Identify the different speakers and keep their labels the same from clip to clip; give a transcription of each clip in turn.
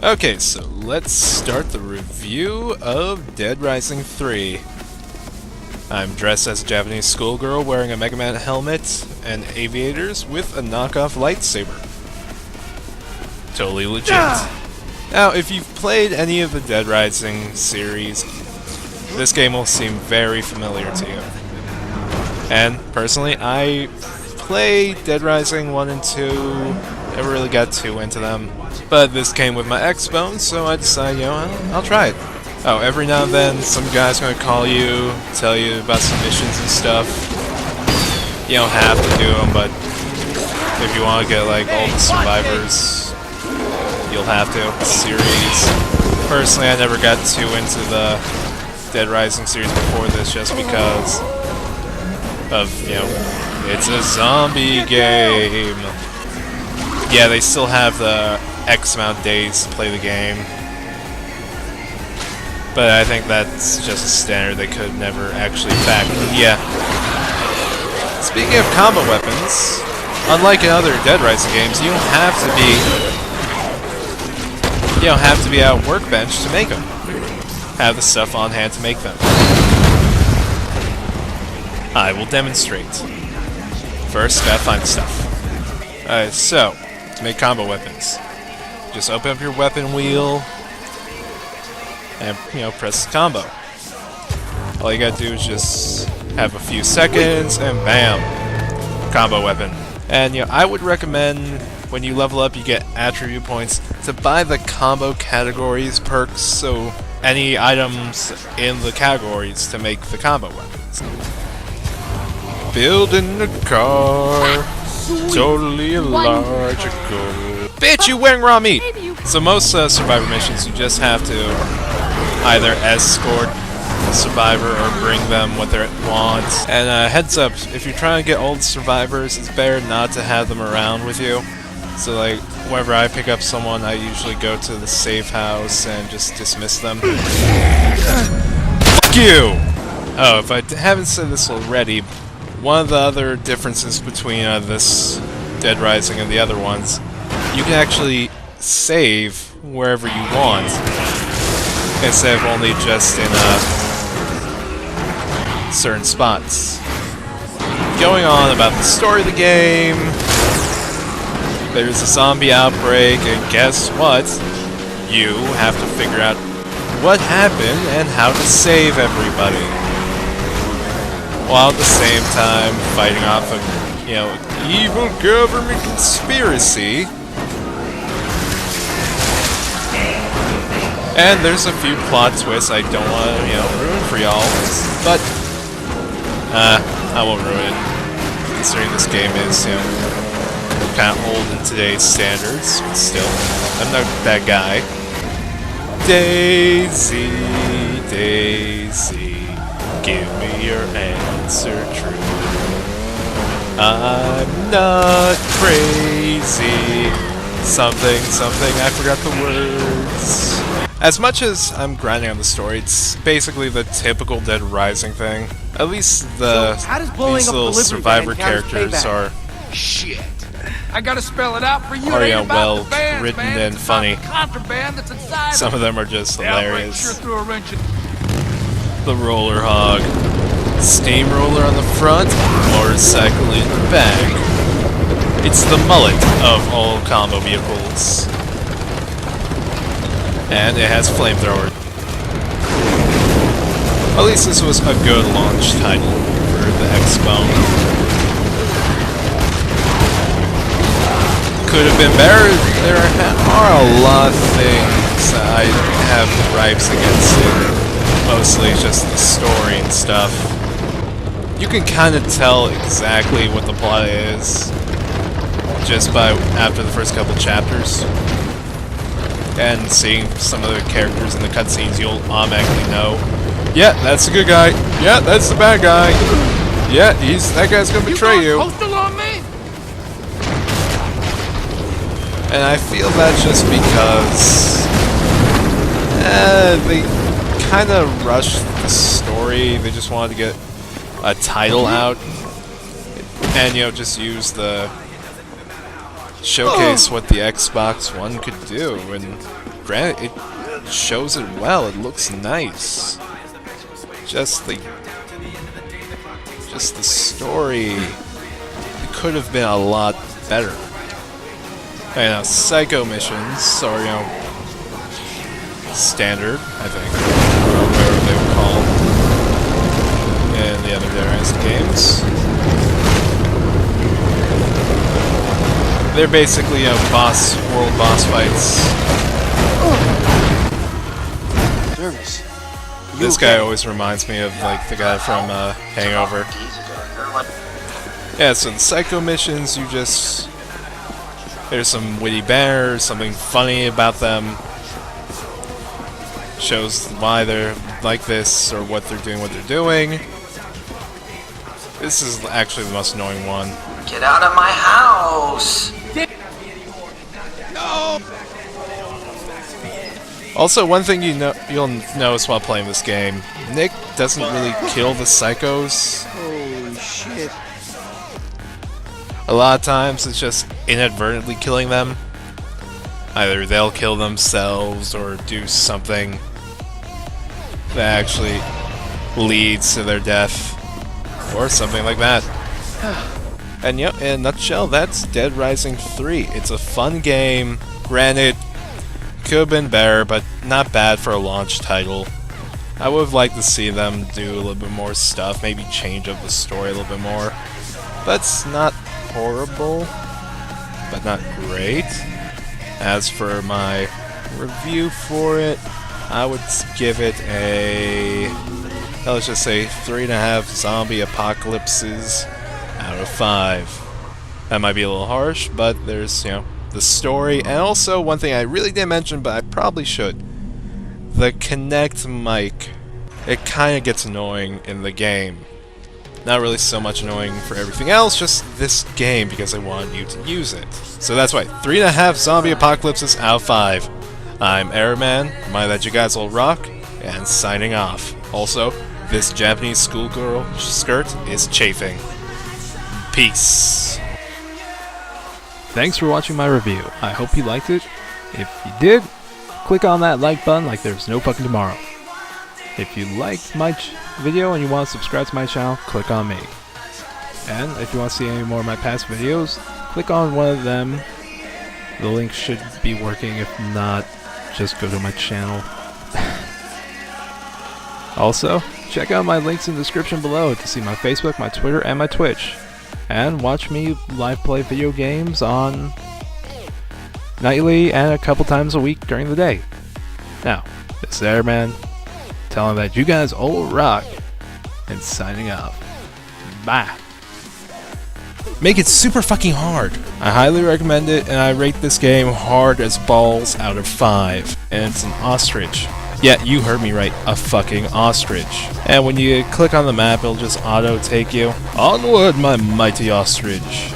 Speaker 1: Okay, so let's start the review of Dead Rising 3. I'm dressed as a Japanese schoolgirl wearing a Mega Man helmet and aviators with a knockoff lightsaber. Totally legit. Now, if you've played any of the Dead Rising series, this game will seem very familiar to you. And personally, I played Dead Rising 1 and 2, never really got too into them. But this came with my Xbone, so I decided, you know, I'll try it. Oh, every now and then, some guy's gonna call you, tell you about some missions and stuff. You don't have to do them, but if you want to get, like, all the survivors, you'll have to. Series. Personally, I never got too into the Dead Rising series before this, just because of, you know, it's a zombie game. Yeah, they still have the X amount of days to play the game. But I think that's just a standard they could never actually factor. Yeah. Speaking of combo weapons, unlike in other Dead Rising games, you don't have to be at a workbench to make them. Have the stuff on hand to make them. I will demonstrate. First, gotta find the stuff. Alright, so, to make combo weapons, just open up your weapon wheel and, you know, press the combo. All you gotta do is just have a few seconds and bam! Combo weapon. And, you know, I would recommend when you level up you get attribute points to buy the combo categories perks, so any items in the categories to make the combo weapons. Building a car, totally illogical. Bitch, you wearing raw meat! So most survivor missions, you just have to either escort the survivor or bring them what they want. And heads up, if you're trying to get all the survivors, it's better not to have them around with you. So like, whenever I pick up someone, I usually go to the safe house and just dismiss them. Fuck you! Oh, if I haven't said this already, one of the other differences between this Dead Rising and the other ones, you can actually save wherever you want, instead of only just in certain spots. Going on about the story of the game, there's a zombie outbreak, and guess what? You have to figure out what happened and how to save everybody, while at the same time fighting off a, you know, evil government conspiracy. And there's a few plot twists I don't want to, you know, ruin for y'all, but I won't ruin it, considering this game is, you know, kind of old in today's standards, but still, I'm not that guy. Daisy, Daisy, give me your answer true. I'm not crazy. Something, I forgot the words. As much as I'm grinding on the story, it's basically the typical Dead Rising thing. At least these little survivor characters are...
Speaker 2: Shit. I gotta spell it out for you.
Speaker 1: Are, you know, well written and funny. Some of them are just hilarious. The roller hog. Steamroller on the front, motorcycle in the back. It's the mullet of all combo vehicles. And it has flamethrower. At least this was a good launch title for the Xbone. Could have been better. There are a lot of things I have gripes against it. Mostly just the story and stuff. You can kind of tell exactly what the plot is just by after the first couple chapters. And seeing some of the characters in the cutscenes, you'll automatically know, yeah, that's the good guy. Yeah, that's the bad guy. Yeah, that guy's gonna betray you. And I feel that's just because they kind of rushed the story. They just wanted to get a title out, and, you know, just use the showcase what the Xbox One could do, and granted, it shows it well. It looks nice. Just the story, it could have been a lot better. You know, Psycho missions are, you know, standard, I think, or whatever they were called in the other Dead Rising games. They're basically, you know, world boss fights.
Speaker 3: Nervous.
Speaker 1: This guy always reminds me of, like, the guy from Hangover. Yeah, so the Psycho missions, you just... There's some witty banners, something funny about them. Shows why they're like this, or what they're doing. This is actually the most annoying one.
Speaker 3: Get out of my house!
Speaker 1: No! Also, one thing you'll notice while playing this game, Nick doesn't really kill the psychos.
Speaker 3: Holy shit.
Speaker 1: A lot of times it's just inadvertently killing them. Either they'll kill themselves or do something that actually leads to their death, or something like that. And yep, in a nutshell, that's Dead Rising 3. It's a fun game. Granted, could have been better, but not bad for a launch title. I would have liked to see them do a little bit more stuff, maybe change up the story a little bit more. But it's not horrible, but not great. As for my review for it, I would give it a, let's just say, 3.5 zombie apocalypses out of 5. That might be a little harsh, but there's, you know, the story, and also one thing I really didn't mention, but I probably should. The Kinect mic. It kind of gets annoying in the game. Not really so much annoying for everything else, just this game, because I wanted you to use it. So that's why, 3.5 zombie apocalypses out of 5. I'm Airman, remind that you guys will rock, and signing off. Also, this Japanese schoolgirl skirt is chafing. Peace.
Speaker 4: Thanks for watching my review. I hope you liked it. If you did, click on that like button like there's no fucking tomorrow. If you liked my video and you want to subscribe to my channel, click on me. And if you want to see any more of my past videos, click on one of them. The link should be working. If not, just go to my channel. Also, check out my links in the description below to see my Facebook, my Twitter, and my Twitch. And watch me live play video games on nightly and a couple times a week during the day. Now, this is Airman, telling that you guys all rock, and signing off. Bye.
Speaker 1: Make it super fucking hard. I highly recommend it, and I rate this game hard as balls out of 5. And it's an ostrich. Yeah, you heard me right, a fucking ostrich. And when you click on the map, it'll just auto take you. Onward, my mighty ostrich.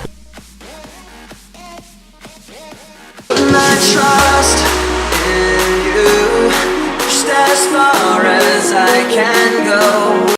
Speaker 5: I trust in you, just as far as I can go.